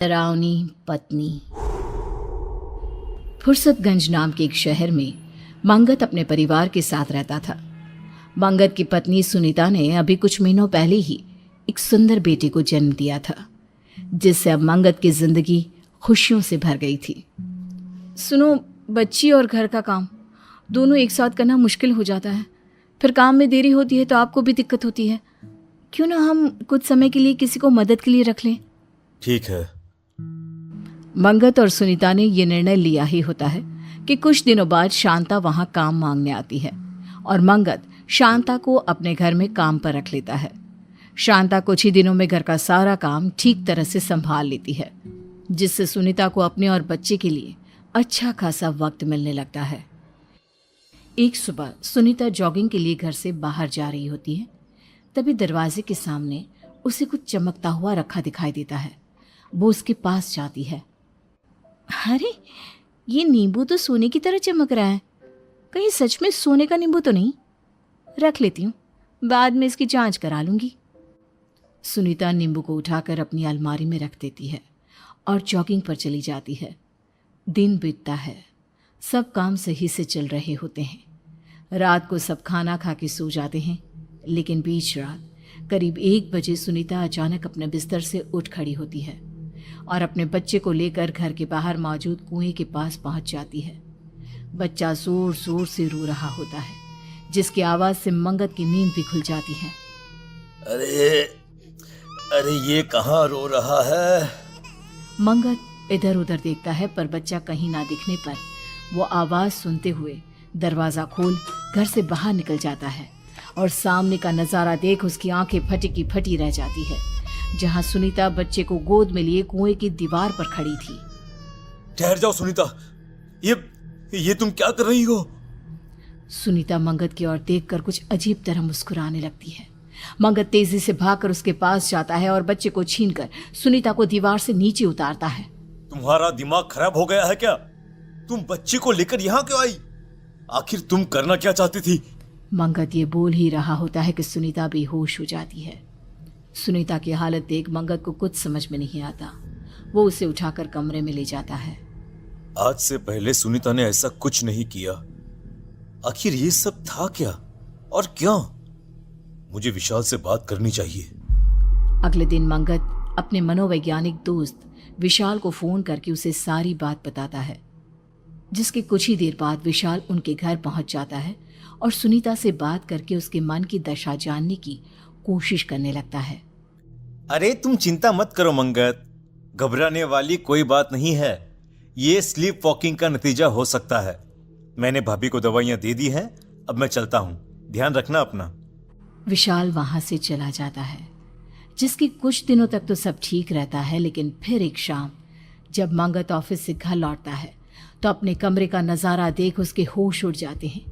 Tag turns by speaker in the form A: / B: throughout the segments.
A: डरावनी पत्नी। फुर्सतगंज नाम के एक शहर में मंगत अपने परिवार के साथ रहता था। मंगत की पत्नी सुनीता ने अभी कुछ महीनों पहले ही एक सुंदर बेटे को जन्म दिया था, जिससे अब मंगत की जिंदगी खुशियों से भर गई थी। सुनो, बच्ची और घर का काम दोनों एक साथ करना मुश्किल हो जाता है। फिर काम में देरी होती है तो आपको भी दिक्कत होती है। क्यों ना हम कुछ समय के लिए किसी को मदद के लिए रख लें।
B: ठीक है।
A: मंगत और सुनीता ने यह निर्णय लिया ही होता है कि कुछ दिनों बाद शांता वहां काम मांगने आती है और मंगत शांता को अपने घर में काम पर रख लेता है। शांता कुछ ही दिनों में घर का सारा काम ठीक तरह से संभाल लेती है, जिससे सुनीता को अपने और बच्चे के लिए अच्छा खासा वक्त मिलने लगता है। एक सुबह सुनीता जॉगिंग के लिए घर से बाहर जा रही होती है। तभी दरवाजे के सामने उसे कुछ चमकता हुआ रखा दिखाई देता है। वो उसके पास जाती है। अरे, ये नींबू तो सोने की तरह चमक रहा है। कहीं सच में सोने का नींबू तो नहीं? रख लेती हूँ, बाद में इसकी जांच करा लूंगी। सुनीता नींबू को उठाकर अपनी अलमारी में रख देती है और जॉगिंग पर चली जाती है। दिन बीतता है, सब काम सही से चल रहे होते हैं। रात को सब खाना खा के सो जाते हैं, लेकिन बीच रात करीब 1 बजे सुनीता अचानक अपने बिस्तर से उठ खड़ी होती है और अपने बच्चे को लेकर घर के बाहर मौजूद कुएं के पास पहुंच जाती है। बच्चा जोर जोर से रो रहा होता है, जिसकी आवाज से मंगत की नींद भी खुल जाती है।
B: अरे अरे, ये कहाँ रो रहा है?
A: मंगत इधर उधर देखता है, पर बच्चा कहीं ना दिखने पर वो आवाज सुनते हुए दरवाजा खोल घर से बाहर निकल जाता है और सामने का नजारा देख उसकी आंखें फटी की फटी रह जाती है, जहां सुनीता बच्चे को गोद में लिए कुएं की दीवार पर खड़ी थी।
B: ठहर जाओ सुनीता, ये तुम क्या कर रही हो?
A: सुनीता मंगत की ओर देखकर कुछ अजीब तरह मुस्कुराने लगती है। मंगत तेजी से भागकर उसके पास जाता है और बच्चे को छीनकर सुनीता को दीवार से नीचे उतारता है।
B: तुम्हारा दिमाग खराब हो गया है क्या? तुम बच्चे को लेकर यहाँ क्यों आई? आखिर तुम करना क्या चाहती थी?
A: मंगत ये बोल ही रहा होता है कि सुनीता बेहोश हो जाती है। सुनीता की हालत देख मंगत को कुछ समझ में नहीं आता। वो उसे उठाकर कमरे में ले जाता है।
B: आज से पहले सुनीता ने ऐसा कुछ नहीं किया। आखिर ये सब था क्या और क्यों? मुझे विशाल से बात करनी चाहिए।
A: अगले दिन मंगत अपने मनोवैज्ञानिक दोस्त विशाल को फोन करके उसे सारी बात बताता है, जिसके कुछ ही देर बाद विशाल उनके घर पहुंच जाता है और सुनीता से बात करके उसके मन की दशा जानने की कोशिश करने लगता है।
B: अरे तुम चिंता मत करो मंगत, घबराने वाली कोई बात नहीं है। ये स्लीप वॉकिंग का नतीजा हो सकता है। मैंने भाभी को दवाइयां दे दी हैं, अब मैं चलता हूं, ध्यान रखना अपना।
A: विशाल वहां से चला जाता है, जिसके कुछ दिनों तक तो सब ठीक रहता है, लेकिन फिर एक शाम जब मंगत ऑफिस से घर लौटता है तो अपने कमरे का नजारा देख उसके होश उड़ जाते हैं,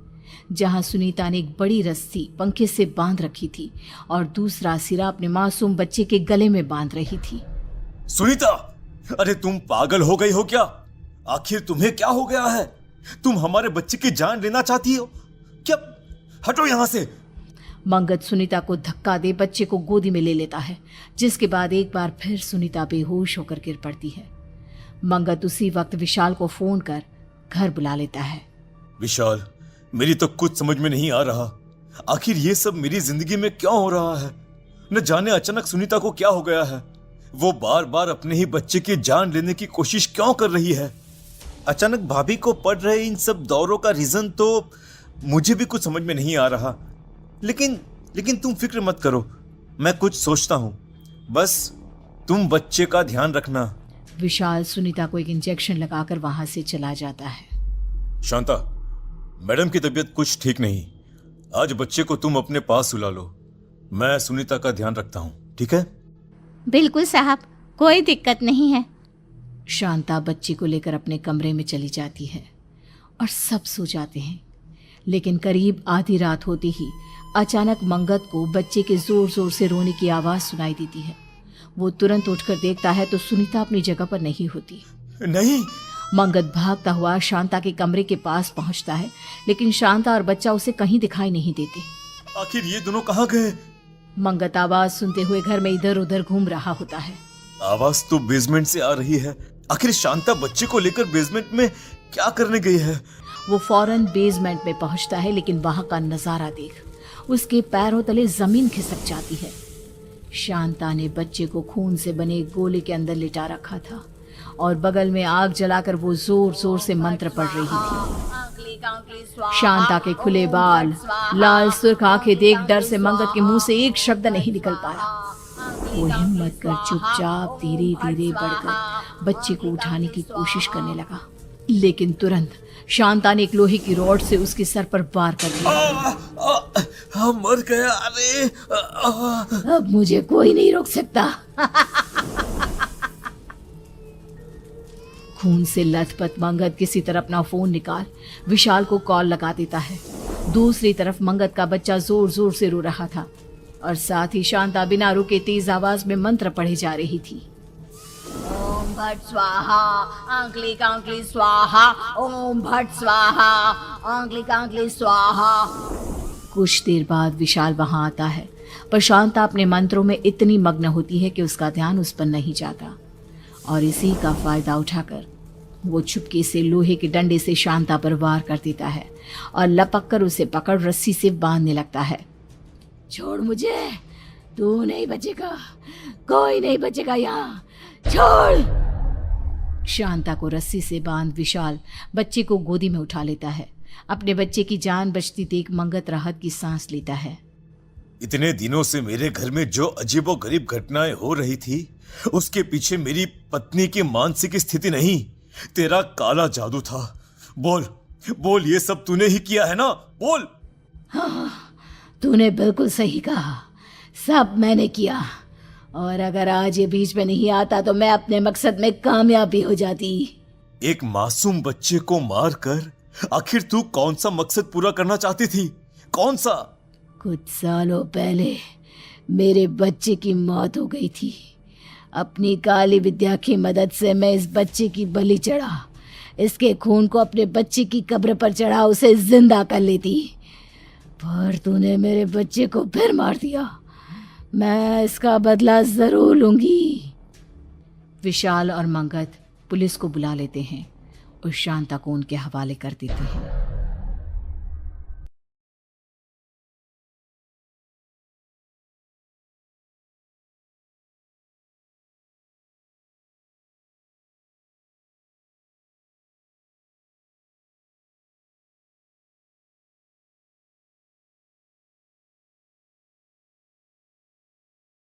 A: जहां सुनीता ने एक बड़ी रस्सी पंखे से बांध रखी थी और दूसरा सिरा अपने मासूम बच्चे के गले में बांध रही थी।
B: सुनीता, अरे तुम पागल हो गई हो क्या? आखिर तुम्हें क्या हो गया है? तुम हमारे बच्चे की जान लेना चाहती हो क्या? हटो यहां से।
A: मंगत सुनीता को धक्का दे बच्चे को गोदी में ले लेता है, जिसके बाद एक बार फिर सुनीता बेहोश होकर गिर पड़ती है। मंगत उसी वक्त विशाल को फोन कर घर बुला लेता है।
B: विशाल, मेरी तो कुछ समझ में नहीं आ रहा। आखिर ये सब मेरी जिंदगी में क्यों हो रहा है? न जाने अचानक सुनीता को क्या हो गया है। वो बार बार अपने ही बच्चे की जान लेने की कोशिश क्यों कर रही है? अचानक भाभी को पड़ रहे इन सब दौरों का रीजन तो मुझे भी कुछ समझ में नहीं आ रहा। लेकिन तुम फिक्र मत करो, मैं कुछ सोचता हूं। बस तुम बच्चे का ध्यान रखना।
A: विशाल सुनीता को एक इंजेक्शन लगाकर वहां से चला जाता है।
B: शांता, मैडम की तबीयत कुछ ठीक नहीं। आज बच्चे को तुम अपने पास सुला लो। मैं सुनीता का ध्यान रखता हूं, ठीक है?
C: बिल्कुल साहब, कोई दिक्कत नहीं है।
A: शांता बच्ची को लेकर अपने कमरे में चली जाती है और सब सो जाते हैं। लेकिन करीब आधी रात होती ही अचानक मंगत को बच्चे के जोर जोर से रोने की आवाज सुनाई देती है। वो तुरंत उठकर देखता है तो सुनीता अपनी जगह पर नहीं होती।
B: नहीं।
A: मंगत भागता हुआ शांता के कमरे के पास पहुंचता है, लेकिन शांता और बच्चा उसे कहीं दिखाई नहीं देते।
B: आखिर ये दोनों कहाँ गए?
A: मंगत आवाज सुनते हुए घर में इधर उधर घूम रहा होता है।
B: आवाज तो बेसमेंट से आ रही है। आखिर शांता बच्चे को लेकर बेसमेंट में क्या करने गई है?
A: वो फौरन बेसमेंट में पहुंचता है, लेकिन वहां का नजारा देख उसके पैरों तले जमीन खिसक जाती है। शांता ने बच्चे को खून से बने गोले के अंदर लिटा रखा था और बगल में आग जलाकर वो जोर जोर से मंत्र पढ़ रही थी। शांता के खुले बाल, लाल सुर्ख आंखें देख डर से मंगत के मुंह से एक शब्द नहीं निकल पाया। वो हिम्मत कर चुपचाप धीरे धीरे बढ़कर बच्चे को उठाने की कोशिश करने लगा, लेकिन तुरंत शांता ने एक लोहे की रॉड से उसके सर पर वार कर दिया।
B: मर गया। अरे
A: अब मुझे कोई नहीं रोक सकता। खून से लथपथ मंगत किसी तरह अपना फोन निकाल विशाल को कॉल लगा देता है। दूसरी तरफ मंगत का बच्चा जोर जोर से रो रहा था और साथ ही शांता बिना रुके तेज आवाज में मंत्र पढ़े जा रही थी।
C: ओम भट स्वाहा, आंकलिक आंकलिक स्वाहा, ओम भट स्वाहा, आंकलिक आंकलिक स्वाहा।
A: कुछ देर बाद विशाल वहां आता है, पर शांता अपने मंत्रों में इतनी मग्न होती है कि उसका ध्यान उस पर नहीं जाता और इसी का फायदा उठाकर वो चुपके से लोहे के डंडे से शांता पर वार कर देता है और लपक कर उसे पकड़ रस्सी से बांधने लगता है। छोड़ मुझे, तू नहीं बचेगा, कोई नहीं बचेगा यहाँ, छोड़। शांता को रस्सी से बांध विशाल बच्चे को गोदी में उठा लेता है। अपने बच्चे की जान बचती देख मंगत राहत की सांस लेता है।
B: इतने दिनों से मेरे घर में जो अजीबोगरीब घटनाएं हो रही थी, उसके पीछे मेरी पत्नी की मानसिक स्थिति नहीं, तेरा काला जादू था। बोल बोल, ये सब तूने ही किया है ना? बोल।
A: हाँ, तूने बिल्कुल सही कहा, सब मैंने किया और अगर आज ये बीच में नहीं आता तो मैं अपने मकसद में कामयाब भी हो जाती।
B: एक मासूम बच्चे को मारकर आखिर तू कौन सा मकसद पूरा करना चाहती थी? कौन सा?
A: कुछ सालों पहले मेरे बच्चे की मौत हो गई थी। अपनी काली विद्या की मदद से मैं इस बच्चे की बलि चढ़ा, इसके खून को अपने बच्चे की कब्र पर चढ़ा उसे जिंदा कर लेती, पर तूने मेरे बच्चे को फिर मार दिया। मैं इसका बदला जरूर लूंगी। विशाल और मंगत पुलिस को बुला लेते हैं और शांता को उनके हवाले कर देते हैं।